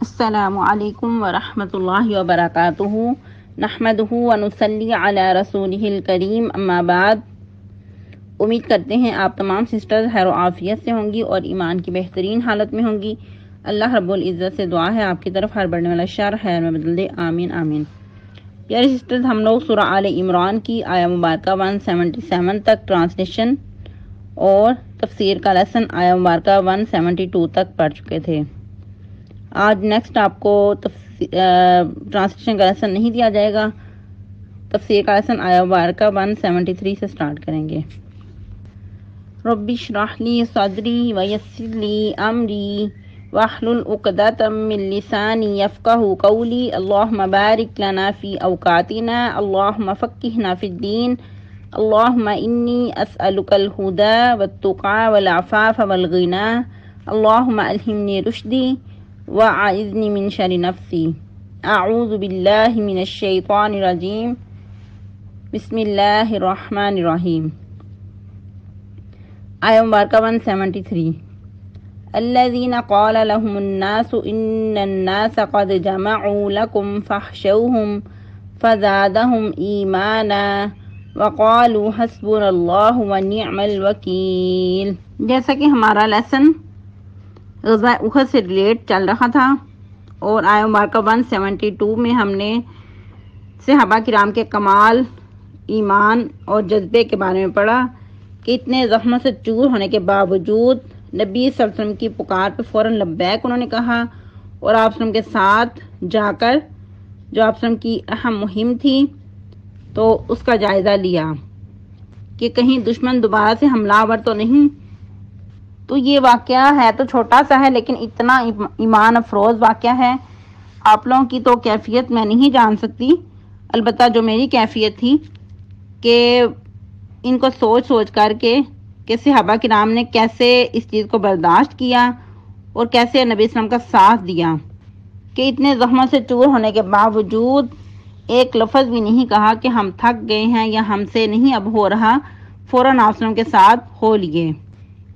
السلام علیکم ورحمۃ اللہ وبرکاتہ نحمدہ ونصلی علی رسولہ الکریم اما بعد۔ امید کرتے ہیں آپ تمام سسٹرز خیر و عافیت سے ہوں گی اور ایمان کی بہترین حالت میں ہوں گی۔ اللہ رب العزت سے دعا ہے آپ کی طرف ہر بڑھنے والا شر خیر میں بدل دے، آمین آمین۔ پیاری سسٹرز، ہم لوگ سورہ آل عمران کی آیہ مبارکہ 177 تک ٹرانسلیشن اور تفسیر کا لیسن آیہ مبارکہ 172 تک پڑھ چکے تھے۔ آج نیکسٹ آپ کو ٹرانسلیشن کا لیسن نہیں دیا جائے گا، تفسیر کا لیسن آیہ مبارکہ 173 سے سٹارٹ کریں گے۔ رب اشرح لی صدری ویسر لی امری واحلل عقدۃ من لسانی یفقہوا قولی اللہم بارک لنا فی اوقاتنا اللہم فقہنا فی الدین اللہم انی اسألک الہدی والتقی والعفاف والغنی اللہم الہمنی رشدی وَأَعِذْنِي مِن شَرِّ نَفْسِي أَعُوذُ بِاللَّهِ مِنَ الشَّيْطَانِ الرَّجِيمِ بسم اللہ الرحمن الرحیم۔ آیہ مبارکہ 173۔ الَّذِينَ قَالَ لَهُمُ النَّاسُ إِنَّ النَّاسَ قَدْ جَمَعُوا لَكُمْ فَاخْشَوْهُمْ فَزَادَهُمْ إِيمَانًا وَقَالُوا حَسْبُنَا اللَّهُ وَنِعْمَ الْوَكِيلُ۔ جیسا کہ ہمارا لیسن غزوہ احد سے ریلیٹ چل رہا تھا اور آیہ مبارکہ 172 میں ہم نے صحابہ کرام کے کمال، ایمان اور جذبے کے بارے میں پڑھا کہ اتنے زخموں سے چور ہونے کے باوجود نبی صلی اللہ علیہ وسلم کی پکار پہ فوراً لبیک انہوں نے کہا اور آپ وسلم کے ساتھ جا کر جو آپ وسلم کی اہم مہم تھی تو اس کا جائزہ لیا کہ کہیں دشمن دوبارہ سے حملہ آور تو نہیں۔ تو یہ واقعہ ہے تو چھوٹا سا ہے لیکن اتنا ایمان افروز واقعہ ہے۔ آپ لوگوں کی تو کیفیت میں نہیں جان سکتی، البتہ جو میری کیفیت تھی کہ ان کو سوچ سوچ کر کے کہ صحابہ کرام نے کیسے اس چیز کو برداشت کیا اور کیسے نبی اسلام کا ساتھ دیا کہ اتنے زخموں سے چور ہونے کے باوجود ایک لفظ بھی نہیں کہا کہ ہم تھک گئے ہیں یا ہم سے نہیں اب ہو رہا، فوراً آپ وسلم کے ساتھ ہو لیے۔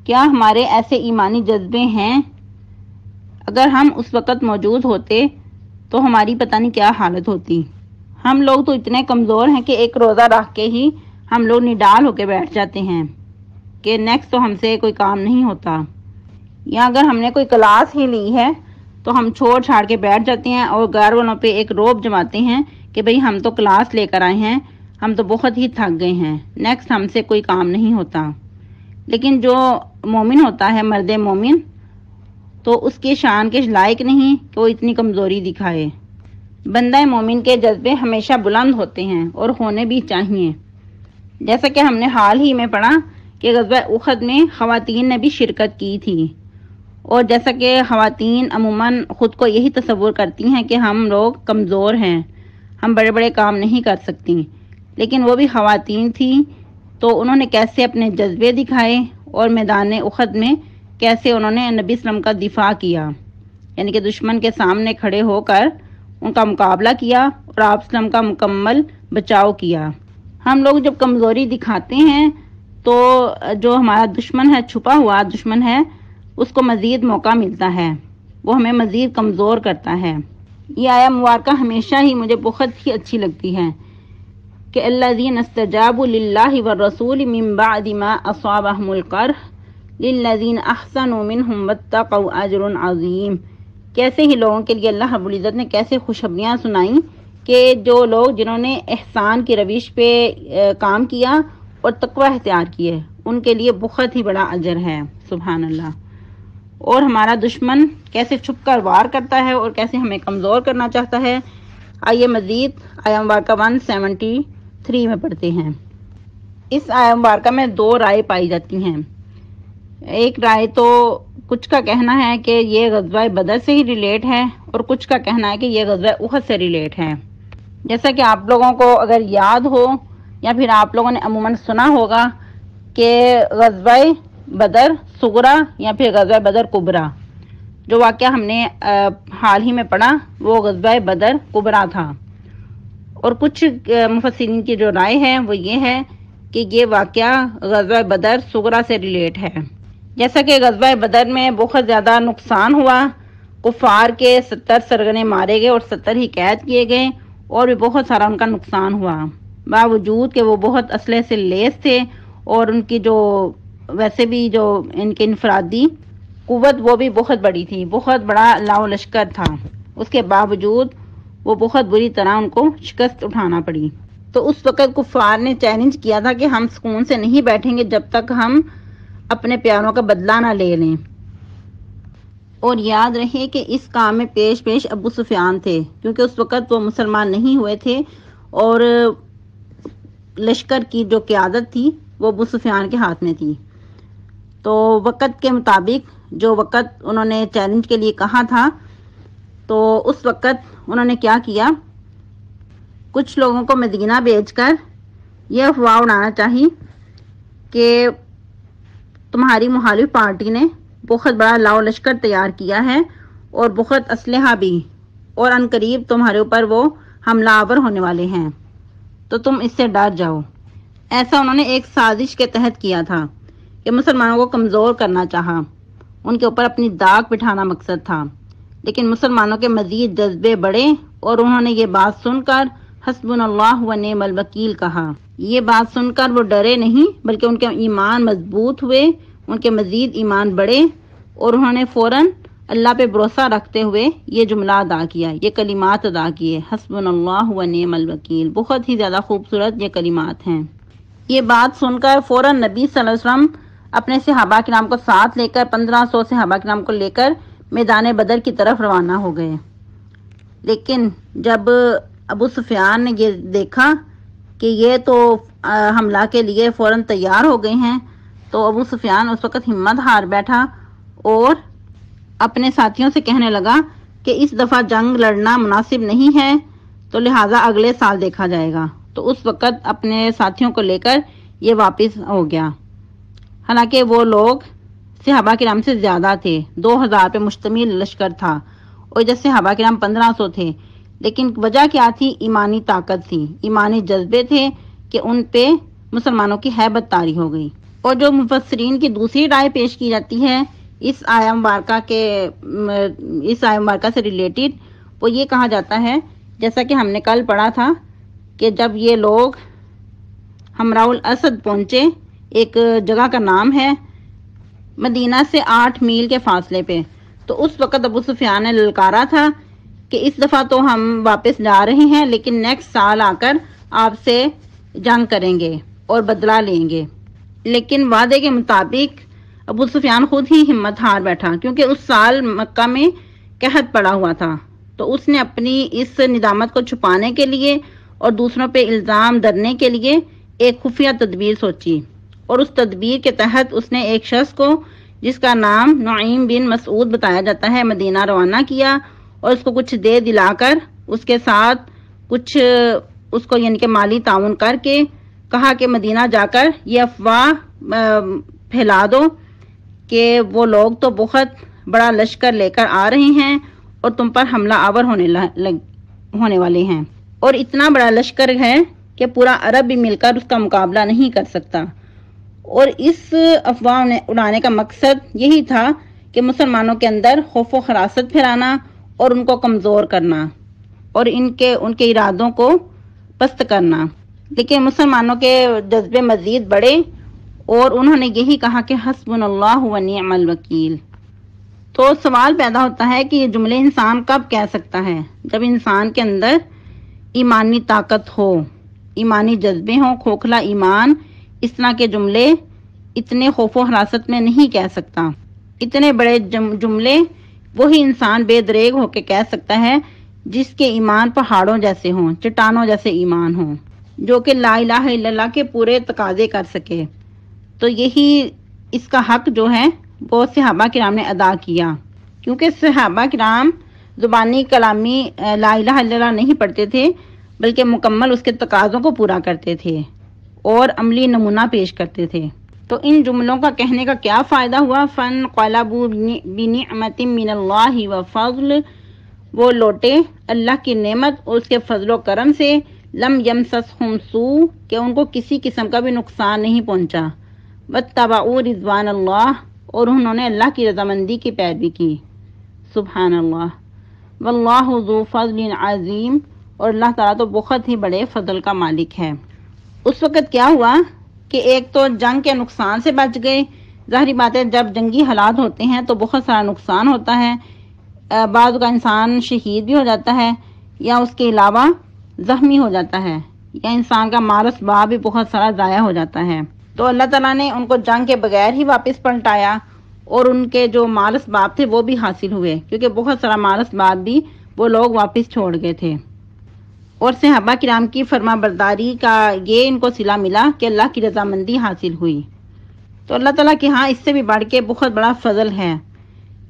کیا ہمارے ایسے ایمانی جذبے ہیں؟ اگر ہم اس وقت موجود ہوتے تو ہماری پتہ نہیں کیا حالت ہوتی۔ ہم لوگ تو اتنے کمزور ہیں کہ ایک روزہ رکھ کے ہی ہم لوگ نڈال ہو کے بیٹھ جاتے ہیں کہ نیکسٹ تو ہم سے کوئی کام نہیں ہوتا، یا اگر ہم نے کوئی کلاس ہی لی ہے تو ہم چھوڑ چھاڑ کے بیٹھ جاتے ہیں اور گھر والوں پہ ایک روب جماتے ہیں کہ بھئی ہم تو کلاس لے کر آئے ہیں، ہم تو بہت ہی تھک گئے ہیں، نیکسٹ ہم سے کوئی کام نہیں ہوتا۔ لیکن جو مومن ہوتا ہے، مرد مومن، تو اس کے شان کے لائق نہیں کہ وہ اتنی کمزوری دکھائے۔ بندہ مومن کے جذبے ہمیشہ بلند ہوتے ہیں اور ہونے بھی چاہیے۔ جیسا کہ ہم نے حال ہی میں پڑھا کہ غزوہ احد میں خواتین نے بھی شرکت کی تھی، اور جیسا کہ خواتین عموماً خود کو یہی تصور کرتی ہیں کہ ہم لوگ کمزور ہیں، ہم بڑے بڑے کام نہیں کر سکتی، لیکن وہ بھی خواتین تھیں تو انہوں نے کیسے اپنے جذبے دکھائے اور میدان احد میں کیسے انہوں نے نبی اسلام کا دفاع کیا، یعنی کہ دشمن کے سامنے کھڑے ہو کر ان کا مقابلہ کیا اور آپ اسلام کا مکمل بچاؤ کیا۔ ہم لوگ جب کمزوری دکھاتے ہیں تو جو ہمارا دشمن ہے، چھپا ہوا دشمن ہے، اس کو مزید موقع ملتا ہے، وہ ہمیں مزید کمزور کرتا ہے۔ یہ آیہ مبارکہ ہمیشہ ہی مجھے بہت ہی اچھی لگتی ہے کہ الذین استجابوا للہ والرسول من بعد ما اصابہم القرح للذین احسنوا منہم واتقوا اجر عظیم۔ کیسے ہی لوگوں کے لیے اللہ رب العزت نے کیسے خوشخبریاں سنائیں کہ جو لوگ جنہوں نے احسان کی روش پہ کام کیا اور تقوی اختیار کیے، ان کے لیے بہت ہی بڑا اجر ہے، سبحان اللہ۔ اور ہمارا دشمن کیسے چھپ کر وار کرتا ہے اور کیسے ہمیں کمزور کرنا چاہتا ہے، آئیے مزید آیہ مبارکہ 173 میں پڑھتے ہیں۔ اس آیہ مبارکہ میں دو رائے پائی جاتی ہیں۔ ایک رائے تو کچھ کا کہنا ہے کہ یہ غزوہ بدر سے ہی ریلیٹ ہے اور کچھ کا کہنا ہے کہ یہ غزوہ احد سے ریلیٹ ہے۔ جیسا کہ آپ لوگوں کو اگر یاد ہو یا پھر آپ لوگوں نے عموماً سنا ہوگا کہ غزوہ بدر صغریٰ یا پھر غزوہ بدر کبریٰ، جو واقعہ ہم نے حال ہی میں پڑھا وہ غزوہ بدر کبریٰ تھا، اور کچھ مفسرین کی جو رائے ہے وہ یہ ہے کہ یہ واقعہ غزوہ بدر صغریٰ سے ریلیٹ ہے۔ جیسا کہ غزوہ بدر میں بہت زیادہ نقصان ہوا کفار کے 70 سرغنے مارے گئے اور 70 ہی قید کیے گئے، اور بھی بہت سارا ان کا نقصان ہوا، باوجود کہ وہ بہت اسلحے سے لیس تھے اور ان کی جو ویسے بھی جو ان کی انفرادی قوت وہ بھی بہت بڑی تھی، بہت بڑا لاؤ لشکر تھا، اس کے باوجود وہ بہت بری طرح ان کو شکست اٹھانا پڑی۔ تو اس وقت کفار نے چیلنج کیا تھا کہ ہم سکون سے نہیں بیٹھیں گے جب تک ہم اپنے پیاروں کا بدلہ نہ لے لیں۔ اور یاد رہے کہ اس کام میں پیش ابو سفیان تھے، کیونکہ اس وقت وہ مسلمان نہیں ہوئے تھے اور لشکر کی جو قیادت تھی وہ ابو سفیان کے ہاتھ میں تھی۔ تو وقت کے مطابق جو وقت انہوں نے چیلنج کے لیے کہا تھا، تو اس وقت انہوں نے کیا کیا، کچھ لوگوں کو مدینہ بھیج کر یہ افواہ اڑانا چاہی کہ تمہاری مخالف پارٹی نے بہت بڑا لاؤ لشکر تیار کیا ہے اور بہت اسلحہ بھی، اور ان قریب تمہارے اوپر وہ حملہ آور ہونے والے ہیں، تو تم اس سے ڈر جاؤ۔ ایسا انہوں نے ایک سازش کے تحت کیا تھا کہ مسلمانوں کو کمزور کرنا چاہا، ان کے اوپر اپنی داغ بٹھانا مقصد تھا، لیکن مسلمانوں کے مزید جذبے بڑھے اور انہوں نے یہ بات سن کر حسبنا اللہ و نعم الوکیل کہا۔ یہ بات سن کر وہ ڈرے نہیں بلکہ ان کے ایمان مضبوط ہوئے، ان کے مزید ایمان بڑھے اور انہوں نے فوراً اللہ پہ بھروسہ رکھتے ہوئے یہ جملہ ادا کیا، یہ کلمات ادا کیے، حسبنا اللہ و نعم الوکیل۔ بہت ہی زیادہ خوبصورت یہ کلمات ہیں۔ یہ بات سن کر فوراً نبی صلی اللہ علیہ وسلم اپنے صحابہ کرام کو ساتھ لے کر 1500 صحابہ کرام کو لے کر میدان بدر کی طرف روانہ ہو گئے۔ لیکن جب ابو سفیان نے یہ دیکھا کہ یہ تو حملہ کے لیے فوراً تیار ہو گئے ہیں، تو ابو سفیان اس وقت ہمت ہار بیٹھا اور اپنے ساتھیوں سے کہنے لگا کہ اس دفعہ جنگ لڑنا مناسب نہیں ہے، تو لہٰذا اگلے سال دیکھا جائے گا۔ تو اس وقت اپنے ساتھیوں کو لے کر یہ واپس ہو گیا، حالانکہ وہ لوگ صحابہ کرام سے زیادہ تھے، 2000 پہ مشتمل لشکر تھا اور جیسے صحابہ کرام 1500 تھے، لیکن وجہ کیا تھی؟ ایمانی طاقت تھی، ایمانی جذبے تھے کہ ان پہ مسلمانوں کی ہیبت طاری ہو گئی۔ اور جو مفسرین کی دوسری رائے پیش کی جاتی ہے اس آیہ مبارکہ سے ریلیٹڈ، وہ یہ کہا جاتا ہے، جیسا کہ ہم نے کل پڑھا تھا، کہ جب یہ لوگ حمراء الاسد پہنچے، ایک جگہ کا نام ہے، مدینہ سے 8 میل کے فاصلے پہ، تو اس وقت ابو سفیان نے للکارا تھا کہ اس دفعہ تو ہم واپس جا رہے ہیں، لیکن نیکسٹ سال آ کر آپ سے جنگ کریں گے اور بدلہ لیں گے۔ لیکن وعدے کے مطابق ابو سفیان خود ہی ہمت ہار بیٹھا، کیونکہ اس سال مکہ میں قحط پڑا ہوا تھا، تو اس نے اپنی اس ندامت کو چھپانے کے لیے اور دوسروں پہ الزام دھرنے کے لیے ایک خفیہ تدبیر سوچی، اور اس تدبیر کے تحت اس نے ایک شخص کو جس کا نام نعیم بن مسعود بتایا جاتا ہے مدینہ روانہ کیا، اور اس کو کچھ دے دلا کر اس کے ساتھ کچھ اس کو یعنی کہ مالی تعاون کر کے کہا کہ مدینہ جا کر یہ افواہ پھیلا دو کہ وہ لوگ تو بہت بڑا لشکر لے کر آ رہے ہیں اور تم پر حملہ آور ہونے والے ہیں، اور اتنا بڑا لشکر ہے کہ پورا عرب بھی مل کر اس کا مقابلہ نہیں کر سکتا۔ اور اس افواہ اڑانے کا مقصد یہی تھا کہ مسلمانوں کے اندر خوف و خراست پھیلانا اور ان کو کمزور کرنا اور ان کے ارادوں کو پست کرنا۔ لیکن مسلمانوں کے جذبے مزید بڑھے اور انہوں نے یہی کہا کہ حسبنا اللہ و نعم الوکیل۔ تو سوال پیدا ہوتا ہے کہ یہ جملے انسان کب کہہ سکتا ہے؟ جب انسان کے اندر ایمانی طاقت ہو، ایمانی جذبے ہوں۔ کھوکھلا ایمان اس طرح کے جملے اتنے خوف و حراست میں نہیں کہہ سکتا۔ اتنے بڑے جملے وہی انسان بے دریغ ہو کے کہہ سکتا ہے جس کے ایمان پہاڑوں جیسے ہوں، چٹانوں جیسے ایمان ہوں، جو کہ لا الہ الا اللہ کے پورے تقاضے کر سکے۔ تو یہی اس کا حق جو ہے وہ صحابہ کرام نے ادا کیا، کیونکہ صحابہ کرام زبانی کلامی لا الہ الا اللہ نہیں پڑھتے تھے، بلکہ مکمل اس کے تقاضوں کو پورا کرتے تھے اور عملی نمونہ پیش کرتے تھے۔ تو ان جملوں کا کہنے کا کیا فائدہ ہوا؟ فانقلبوا بنعمت من اللہ وفضل، وہ لوٹے اللہ کی نعمت اور اس کے فضل و کرم سے، لم یمسسہم سوء، کہ ان کو کسی قسم کا بھی نقصان نہیں پہنچا، واتبعوا رضوان اللہ، اور انہوں نے اللہ کی رضامندی کی پیروی کی، سبحان اللہ۔ واللہ ذو فضل عظیم، اور اللہ تعالیٰ تو بہت ہی بڑے فضل کا مالک ہے۔ اس وقت کیا ہوا کہ ایک تو جنگ کے نقصان سے بچ گئے۔ ظاہری بات ہے جب جنگی حالات ہوتے ہیں تو بہت سارا نقصان ہوتا ہے، بعض کا انسان شہید بھی ہو جاتا ہے، یا اس کے علاوہ زخمی ہو جاتا ہے، یا انسان کا مال اسباب بھی بہت سارا ضائع ہو جاتا ہے۔ تو اللہ تعالیٰ نے ان کو جنگ کے بغیر ہی واپس پلٹایا، اور ان کے جو مال اسباب تھے وہ بھی حاصل ہوئے، کیونکہ بہت سارا مال اسباب بھی وہ لوگ واپس چھوڑ گئے تھے۔ اور صحابہ کرام کی فرما برداری کا یہ ان کو صلہ ملا کہ اللہ کی رضامندی حاصل ہوئی۔ تو اللہ تعالیٰ کے ہاں اس سے بھی بڑھ کے بہت بڑا فضل ہے۔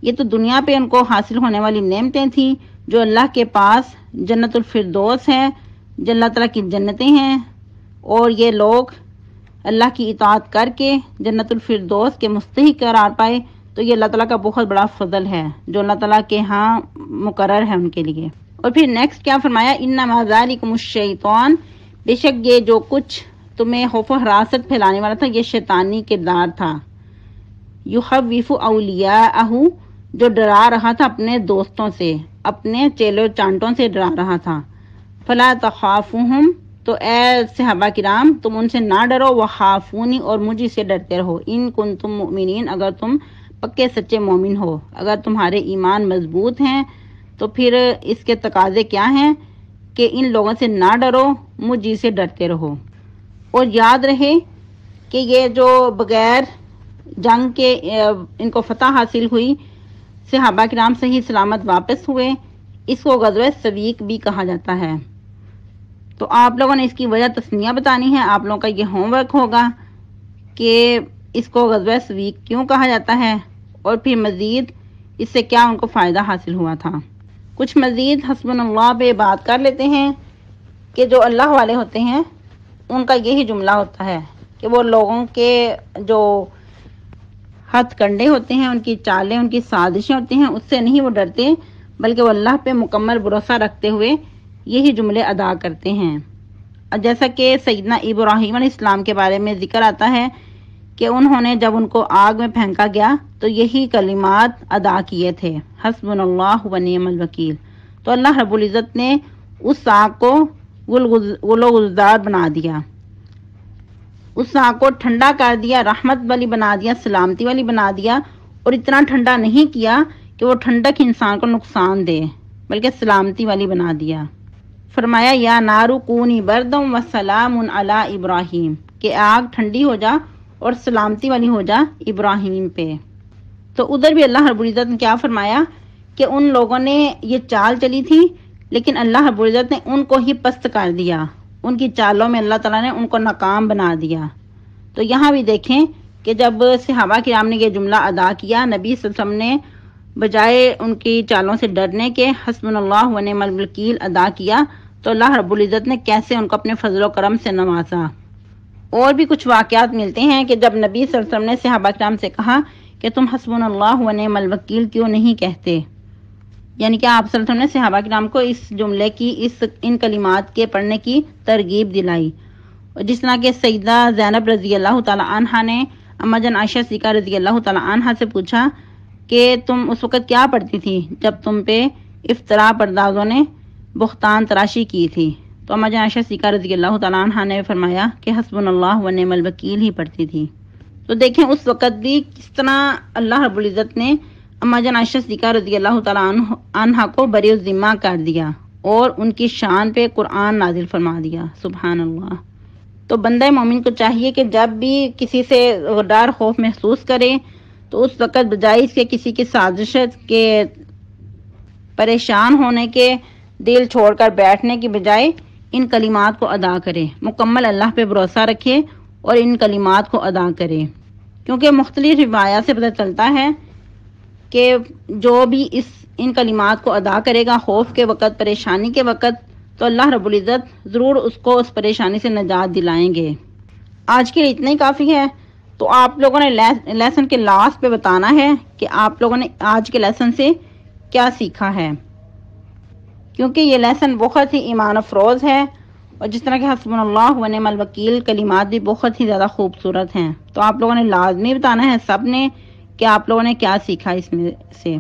یہ تو دنیا پہ ان کو حاصل ہونے والی نعمتیں تھیں، جو اللہ کے پاس جنت الفردوس ہے، جو اللہ تعالیٰ کی جنتیں ہیں، اور یہ لوگ اللہ کی اطاعت کر کے جنت الفردوس کے مستحق قرار پائے، تو یہ اللہ تعالیٰ کا بہت بڑا فضل ہے جو اللہ تعالیٰ کے ہاں مقرر ہے ان کے لیے۔ اور پھر نیکسٹ کیا فرمایا، انما ذالکم الشیطان، بے شک یہ جو کچھ تمہیں خوف و حراست پھیلانے والا تھا یہ شیطانی کردار تھا، یخوف اولیاءہ، جو ڈرا رہا تھا اپنے دوستوں سے، اپنے چیلوں چانٹوں سے ڈرا رہا تھا۔ فلا تخافوہم، تو اے صحابہ کرام تم ان سے نہ ڈرو، وخافونی، اور مجھ سے ڈرتے رہو، ان کنتم مؤمنین، اگر تم پکے سچے مومن ہو، اگر تمہارے ایمان مضبوط ہیں تو پھر اس کے تقاضے کیا ہیں کہ ان لوگوں سے نہ ڈرو، مجھ سے ڈرتے رہو۔ اور یاد رہے کہ یہ جو بغیر جنگ کے ان کو فتح حاصل ہوئی، صحابہ کرام صحیح سلامت واپس ہوئے، اس کو غزوہ سویق بھی کہا جاتا ہے۔ تو آپ لوگوں نے اس کی وجہ تسمیہ بتانی ہے، آپ لوگوں کا یہ ہوم ورک ہوگا کہ اس کو غزوہ سویق کیوں کہا جاتا ہے، اور پھر مزید اس سے کیا ان کو فائدہ حاصل ہوا تھا۔ کچھ مزید حسبنا اللہ پہ بات کر لیتے ہیں کہ جو اللہ والے ہوتے ہیں ان کا یہی جملہ ہوتا ہے کہ وہ لوگوں کے جو ہتھ کنڈے ہوتے ہیں، ان کی چالیں، ان کی سازشیں ہوتی ہیں، اس سے نہیں وہ ڈرتے، بلکہ وہ اللہ پہ مکمل بھروسہ رکھتے ہوئے یہی جملے ادا کرتے ہیں۔ جیسا کہ سیدنا ابراہیم علیہ السلام کے بارے میں ذکر آتا ہے کہ انہوں نے جب ان کو آگ میں پھینکا گیا تو یہی کلمات ادا کیے تھے، حسبنا اللہ و نعم الوکیل۔ تو اللہ رب العزت نے اس آگ کو گل و گلزار بنا دیا، اس آگ کو ٹھنڈا کر دیا، رحمت والی بنا دیا، سلامتی والی بنا دیا، اور اتنا ٹھنڈا نہیں کیا کہ وہ ٹھنڈک انسان کو نقصان دے، بلکہ سلامتی والی بنا دیا۔ فرمایا یا نارو کونی بردم و سلام علی ابراہیم، کہ آگ ٹھنڈی ہو جا اور سلامتی والی ہو جا ابراہیم پہ۔ تو ادھر بھی اللہ رب العزت نے کیا فرمایا کہ ان لوگوں نے یہ چال چلی تھی، لیکن اللہ رب العزت نے ان کو ہی پست کر دیا، ان کی چالوں میں اللہ تعالیٰ نے ان کو ناکام بنا دیا۔ تو یہاں بھی دیکھیں کہ جب صحابہ کرام نے یہ جملہ ادا کیا، نبی صلی اللہ علیہ وسلم نے بجائے ان کی چالوں سے ڈرنے کے حسبنا اللہ و نعم الوکیل ادا کیا، تو اللہ رب العزت نے کیسے ان کو اپنے فضل و کرم سے نوازا۔ اور بھی کچھ واقعات ملتے ہیں کہ جب نبی صلی اللہ علیہ وسلم نے صحابہ کرام سے کہا کہ تم حسبنا اللہ و نعم الوکیل کیوں نہیں کہتے، یعنی کہ آپ صلی اللہ علیہ وسلم نے صحابہ کرام کو اس جملے کی، ان کلمات کے پڑھنے کی ترغیب دلائی۔ جس طرح کہ سیدہ زینب رضی اللہ تعالی عنہا نے اما جان عائشہ صدیقہ رضی اللہ تعالی عنہا سے پوچھا کہ تم اس وقت کیا پڑھتی تھی جب تم پہ افطرا پردازوں نے بہتان تراشی کی تھی، تو اما جان عائشہ صدیقہ رضی اللہ تعالی عنہا نے فرمایا کہ حسبنا اللہ و نعم الوکیل ہی پڑھتی تھی۔ تو دیکھیں اس وقت بھی کس طرح اللہ رب العزت نے اما جان عائشہ صدیقہ رضی اللہ تعالی عنہا کو بری الذمہ کر دیا اور ان کی شان پہ قرآن نازل فرما دیا، سبحان اللہ۔ تو بندہ مومن کو چاہیے کہ جب بھی کسی سے ڈر خوف محسوس کرے تو اس وقت بجائے اس کے کسی کی سازش کے پریشان ہونے کے، دل چھوڑ کر بیٹھنے کی بجائے ان کلمات کو ادا کرے، مکمل اللہ پہ بھروسہ رکھے اور ان کلمات کو ادا کرے، کیونکہ مختلف روایات سے پتہ چلتا ہے کہ جو بھی ان کلمات کو ادا کرے گا خوف کے وقت، پریشانی کے وقت، تو اللہ رب العزت ضرور اس کو اس پریشانی سے نجات دلائیں گے۔ آج کے لیے اتنا ہی کافی ہے۔ تو آپ لوگوں نے لیسن کے لاسٹ پہ بتانا ہے کہ آپ لوگوں نے آج کے لیسن سے کیا سیکھا ہے، کیونکہ یہ لیسن بہت ہی ایمان افروز ہے، اور جس طرح کہ حسبنا اللہ و نعم الوکیل کلمات بھی بہت ہی زیادہ خوبصورت ہیں۔ تو آپ لوگوں نے لازمی بتانا ہے سب نے کہ آپ لوگوں نے کیا سیکھا اس میں سے۔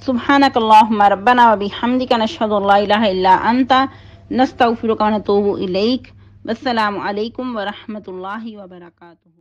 سبحانك اللهم ربنا وبحمدك نشهد ان لا اله الا انت نستغفرك ونتوب اليك. والسلام علیکم ورحمۃ اللہ وبرکاتہ.